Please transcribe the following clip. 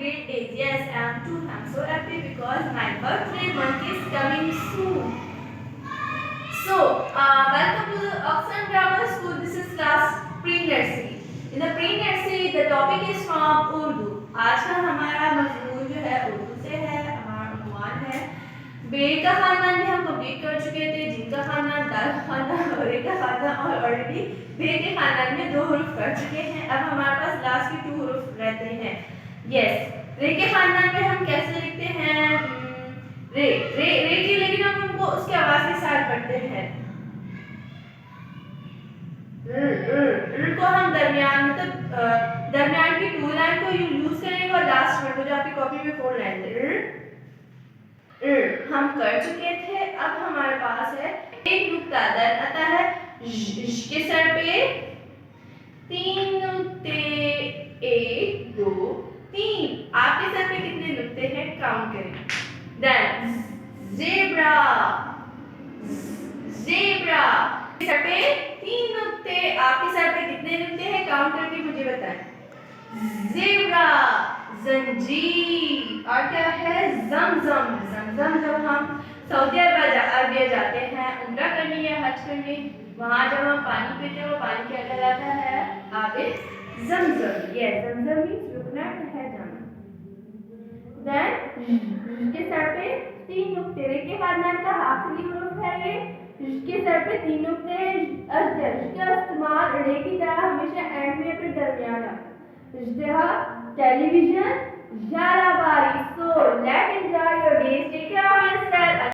great days. Yes, I am too. I am so happy because my birthday month is coming soon. So, welcome to the Oxford Grammar School. This is class pre-nursery. In the pre-nursery, the topic is from Urdu. आज का हमारा मजमून जो है उर्दू से है. हमारा उन्वान है बे का खानदान भी हम कंप्लीट कर चुके थे. जिनका खानदान, दाल खानदान और रे का खानदान और ऑलरेडी बे के खानदान में 2 हुरूफ कर चुके हैं. अब हमारे पास लास्ट के 2 हुरूफ रहते हैं. यस, रे के खानदान में हम कैसे लिखते हैं? रे रे रे की, लेकिन हम उनको उसकी आवाज के साथ पढ़ते हैं. को हम दरमियान मतलब दरमियान की 2 लाइन को यूज करेंगे और लास्ट वर्ड को जो आपकी कॉपी में 4 लाइन हम कर चुके थे. अब हमारे पास है एक नुक्ता दर आता है के सर पे 3 नुक्ते 1 2 3. आपके सर पे कितने नुक्ते हैं काउंट करें. देन ज़ेब्रा ज़ेब्रा सर पे 3 नुक्ते. आपके सर पे कितने नुक्ते हैं काउंट करके मुझे बताएं. ज़ेब्रा जंजीर और क्या है ज़मज़म. ज़मज़म जब हम सऊदी अरबिया जाते हैं उम्रा करने या हज करने, वहाँ जब हम पानी पीते हैं वो पानी क्या कहलाता है? आबे ज़मज़म. ये ज़मज़म मीन्स रुकना है जाना. देन इसके सर पे 3 नुक्ते. रे के खानदान का आखिरी हुरूफ है ये. इसके सर पे 3 नुक्ते हैं. इसका इस्तेमाल रे की तरह हमेशा एंड में फिर दरमियान आता है. इश्तिहा टेलीविजन 11 बारी. So let enjoy your days. Take care of yourself.